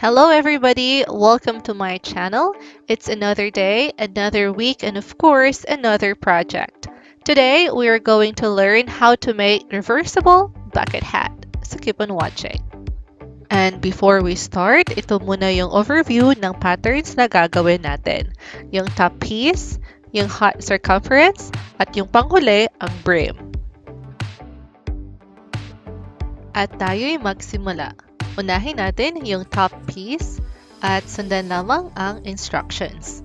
Hello everybody, welcome to my channel. It's another day, another week, and of course, another project. Today, we are going to learn how to make reversible bucket hat. So keep on watching. And before we start, ito muna yung overview ng patterns na gagawin natin. Yung top piece, yung hot circumference, at yung panghuli, ang brim. At tayo'y magsimula. Unahin natin yung top piece at sundan lamang ang instructions.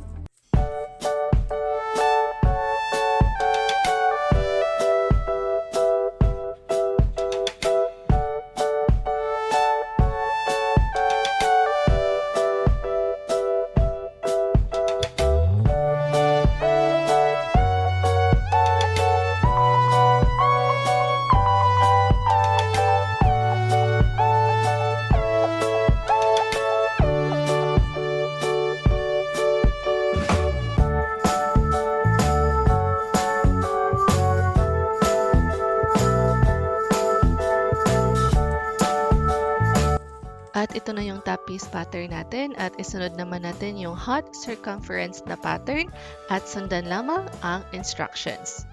At ito na yung top piece pattern natin at isunod naman natin yung hot circumference na pattern at sundan lamang ang instructions.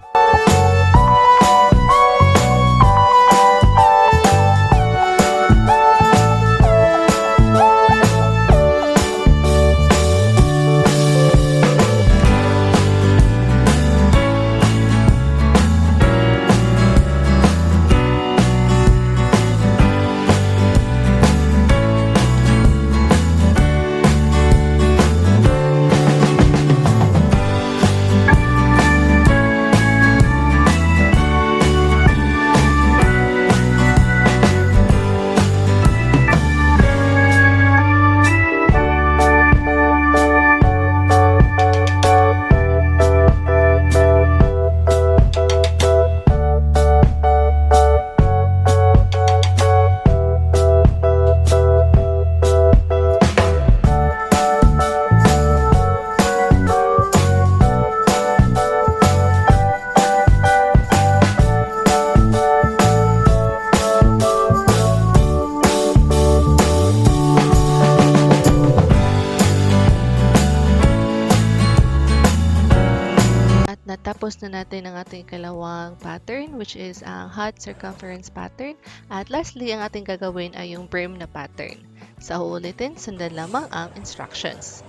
Natapos na natin ang ating ikalawang pattern which is ang hot circumference pattern. At lastly, ang ating gagawin ay yung brim na pattern. Sa uulitin, sundan lamang ang instructions.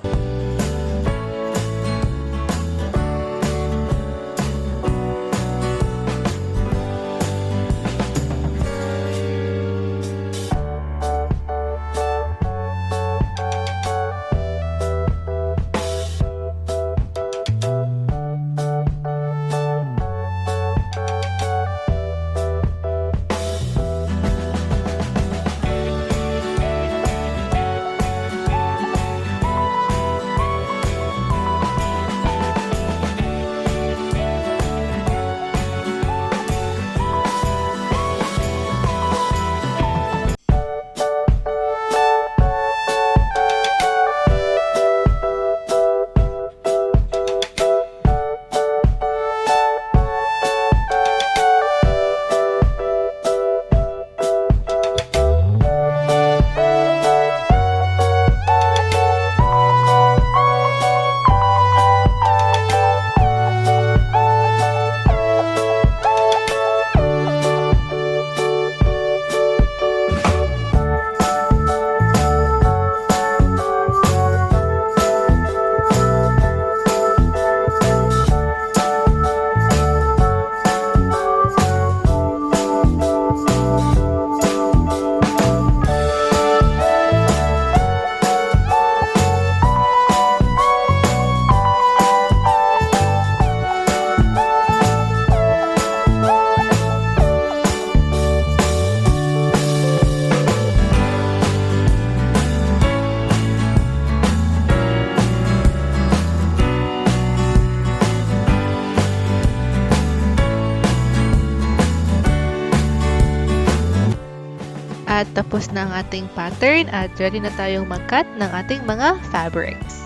At tapos na ang ating pattern at ready na tayong mag-cut ng ating mga fabrics.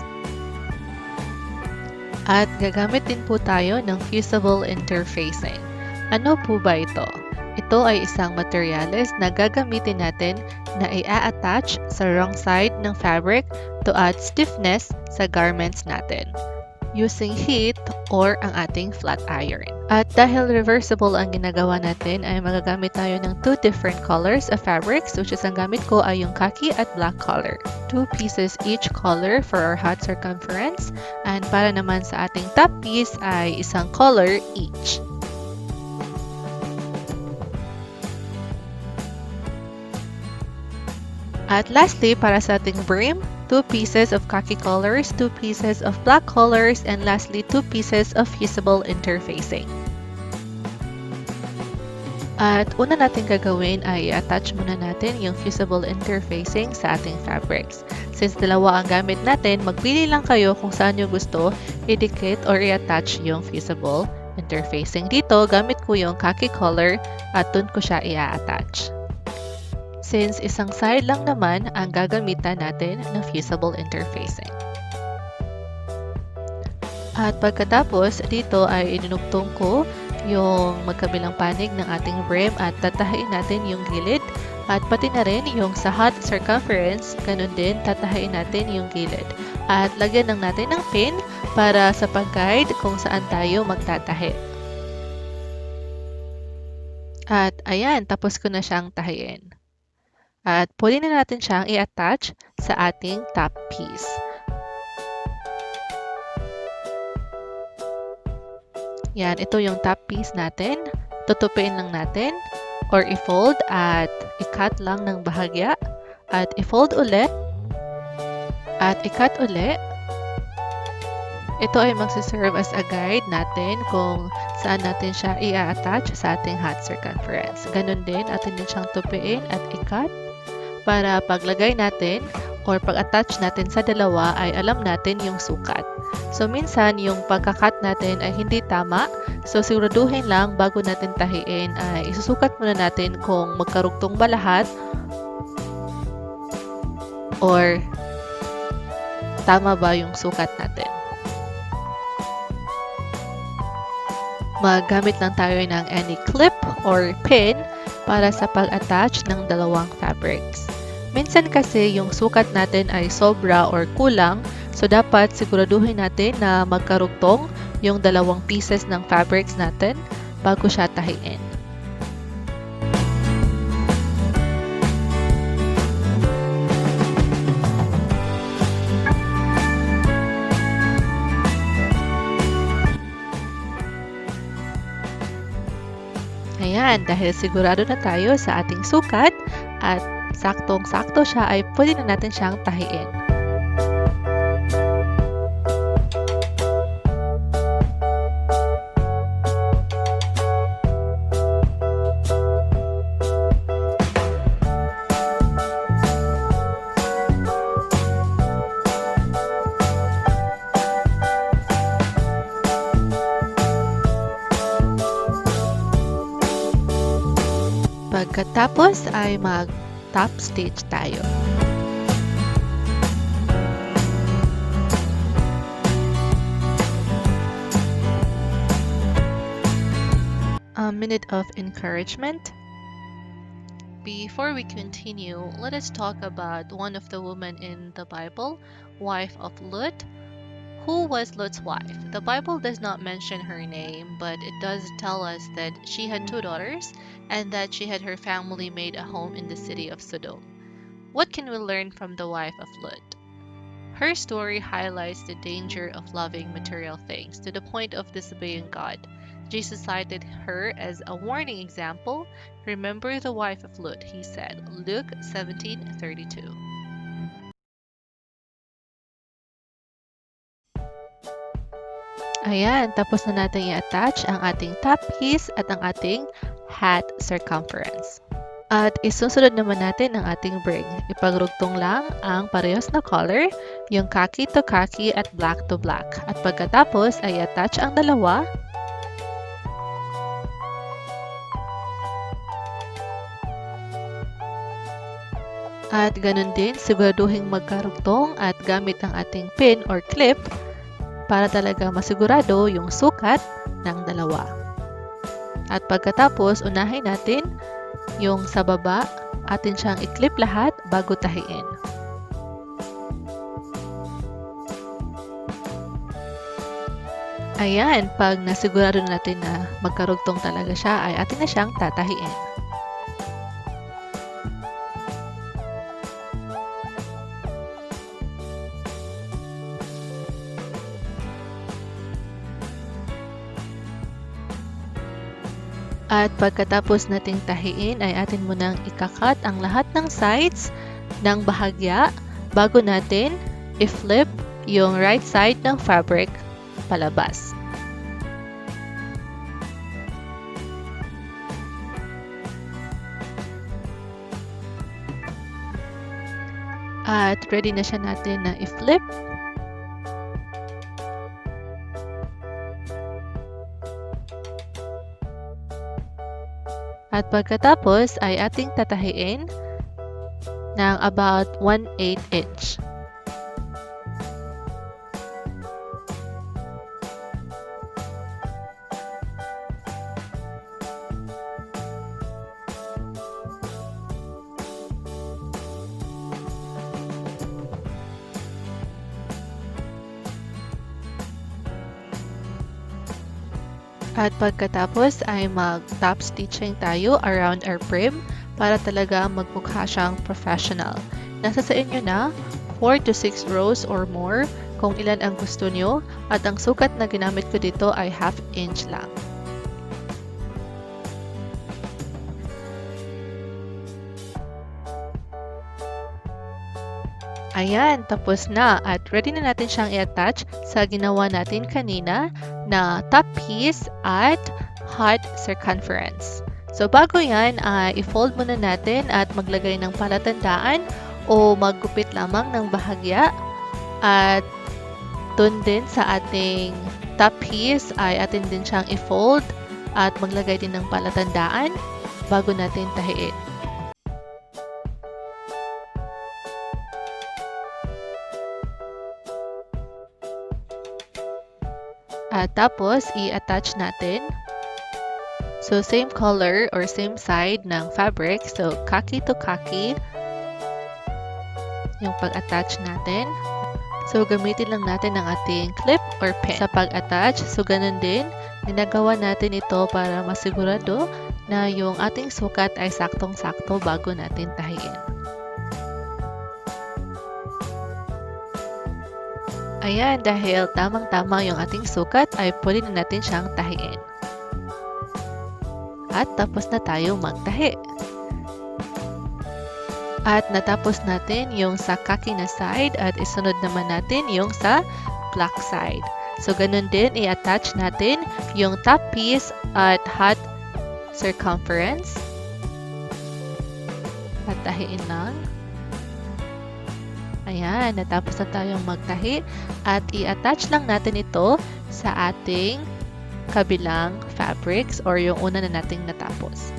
At gagamit din po tayo ng fusible interfacing. Ano po ba ito? Ito ay isang materyales na gagamitin natin na i-attach sa wrong side ng fabric to add stiffness sa garments natin using heat or ang ating flat iron. At dahil reversible ang ginagawa natin ay magagamit tayo ng 2 different colors of fabrics, which is ang gamit ko ay yung khaki at black color. 2 pieces each color for our hat circumference, and para naman sa ating top piece ay isang color each. At lastly, para sa ating brim, 2 pieces of khaki colors, 2 pieces of black colors, and lastly, 2 pieces of fusible interfacing. At una natin gagawin ay i-attach muna natin yung fusible interfacing sa ating fabrics. Since dalawa ang gamit natin, magpili lang kayo kung saan nyo gusto idikit or i-attach yung fusible interfacing. Dito, gamit ko yung khaki color at dun ko siya i-attach. Since isang side lang naman ang gagamitan natin ng fusible interfacing. At pagkatapos, dito ay inunugtong ko yung magkabilang panig ng ating brim at tatahain natin yung gilid at pati na rin yung sa hat circumference, ganun din tatahain natin yung gilid. At lagyan lang natin ng pin para sa pag-guide kung saan tayo magtatahi. At ayan, tapos ko na siyang tahiin. At pwede na natin siyang i-attach sa ating top piece. Yan, ito yung top piece natin. Tutupiin lang natin or i-fold at i-cut lang ng bahagya. At i-fold ulit at i-cut ulit. Ito ay magsiserve as a guide natin kung saan natin siya i-attach sa ating hat circumference. Ganun din, atin din siyang tupiin at i-cut para paglagay natin or pag-attach natin sa dalawa ay alam natin yung sukat. So minsan yung pagka-cut natin ay hindi tama. So siguraduhin lang bago natin tahiin ay isusukat muna natin kung magkarugtong ba lahat or tama ba yung sukat natin. Maggamit lang tayo ng any clip or pin para sa pag-attach ng dalawang fabrics. Minsan kasi yung sukat natin ay sobra or kulang, so dapat siguraduhin natin na magkarugtong yung dalawang pieces ng fabrics natin bago siya tahiin. Ayan, dahil sigurado na tayo sa ating sukat at saktong-sakto siya ay pwede na natin siyang tahiin. Pagkatapos ay mag-top stitch tayo. A minute of encouragement. Before we continue, let us talk about one of the women in the Bible, wife of Lut. Who was Lut's wife? The Bible does not mention her name, but it does tell us that she had 2 daughters and that she had her family made a home in the city of Sodom. What can we learn from the wife of Lut? Her story highlights the danger of loving material things to the point of disobeying God. Jesus cited her as a warning example. Remember the wife of Lut, he said. Luke 17:32. Ayan, tapos na natin i-attach ang ating top piece at ang ating hat circumference. At isusunod naman natin ang ating brim. Ipagrugtong lang ang parehas na color, yung khaki to khaki at black to black. At pagkatapos ay attach ang dalawa. At ganun din, siguraduhin magkarugtong at gamit ang ating pin or clip para talaga masigurado yung sukat ng dalawa. At pagkatapos, unahin natin Yung sa baba, atin siyang i-clip lahat bago tahiin. Ayan, pag nasigurado natin na magkarugtong talaga siya, ay atin na siyang tatahiin. At pagkatapos nating tahiin, ay atin munang ikakat ang lahat ng sides ng bahagya bago natin i-flip yung right side ng fabric palabas. At ready na siya natin na i-flip. At pagkatapos ay ating tatahiin ng about 1/8 inch. At pagkatapos ay mag-top stitching tayo around our brim para talaga magmukha siyang professional. Nasa sa inyo na 4 to 6 rows or more kung ilan ang gusto nyo, at ang sukat na ginamit ko dito ay 1/2 inch lang. Ayan, tapos na at ready na natin siyang i-attach sa ginawa natin kanina na top piece at hot circumference. So bago yan, i-fold muna natin at maglagay ng palatandaan o maggupit lamang ng bahagya. At dun din sa ating top piece ay atin din siyang i-fold at maglagay din ng palatandaan bago natin tahiin. At tapos, i-attach natin. So, same color or same side ng fabric. So, khaki to khaki yung pag-attach natin. So, gamitin lang natin ang ating clip or pin sa pag-attach. So, ganun din, ginagawa natin ito para masigurado na yung ating sukat ay saktong-sakto bago natin tahiin. Ayan, dahil tamang-tama yung ating sukat, ay pwede na natin siyang tahiin. At tapos na tayo magtahi. At natapos natin yung sa khaki na side at isunod naman natin yung sa black side. So, ganun din, i-attach natin yung top piece at hot circumference. At tahiin lang. Ayan, natapos na tayong magtahi at i-attach lang natin ito sa ating kabilang fabrics or yung una na nating natapos.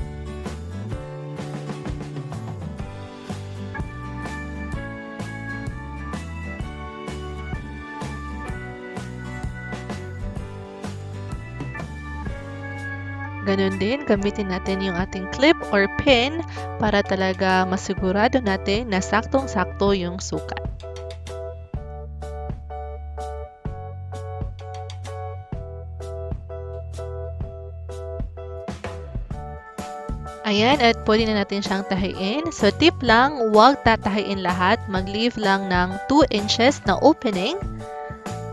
Ganun din, gamitin natin yung ating clip or pin para talaga masigurado natin na saktong-sakto yung sukat. Ayan, at pwede na natin siyang tahiin. So, tip lang, huwag tatahiin lahat. Mag-leave lang ng 2 inches na opening.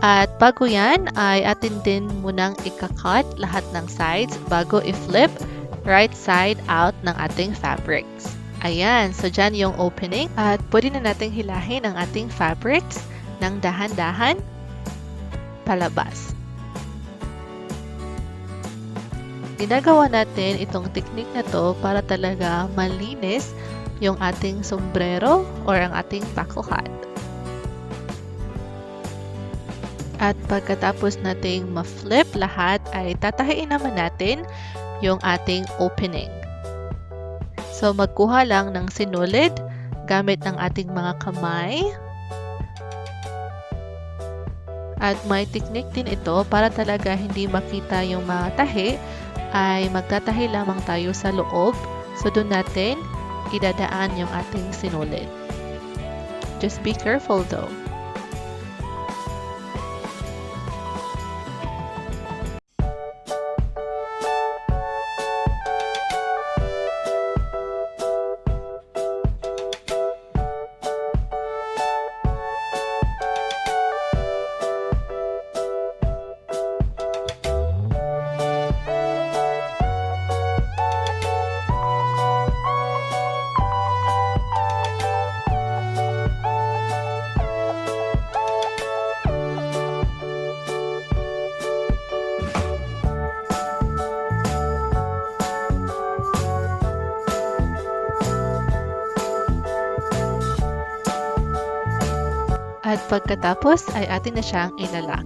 At bago yan, ay atin din munang ikakat lahat ng sides bago i-flip right side out ng ating fabrics. Ayan, so dyan yung opening. At pwede na nating hilahin ang ating fabrics ng dahan-dahan palabas. Ginagawa natin itong technique na to para talaga malinis yung ating sombrero or ang ating buckle hat. At pagkatapos nating ma-flip lahat, ay tatahiin naman natin yung ating opening. So, magkuha lang ng sinulid gamit ng ating mga kamay. At may technique din ito para talaga hindi makita yung mga tahi, ay magtatahi lamang tayo sa loob So doon natin idadaan yung ating sinulid. Just be careful though. At pagkatapos ay atin na siyang ilalak.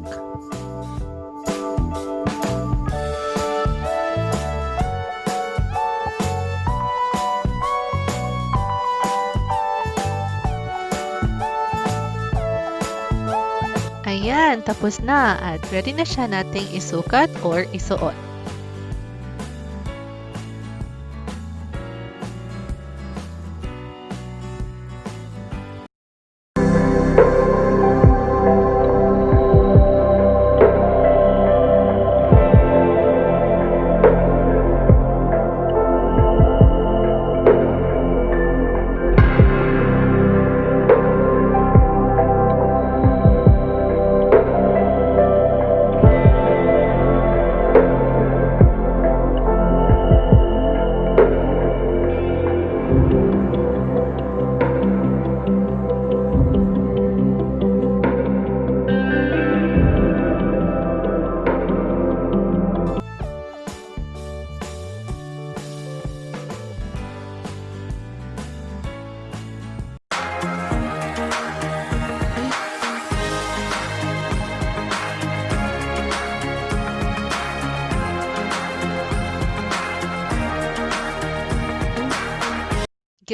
Ayan, tapos na at ready na siya nating isukat or isuot.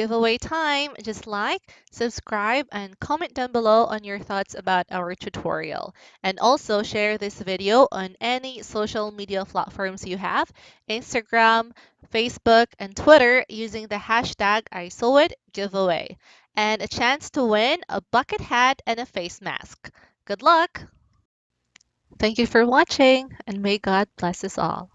Giveaway time! Just like, subscribe, and comment down below on your thoughts about our tutorial. And also share this video on any social media platforms you have, Instagram, Facebook, and Twitter using the hashtag ISewIt and a chance to win a bucket hat and a face mask. Good luck! Thank you for watching, and may God bless us all.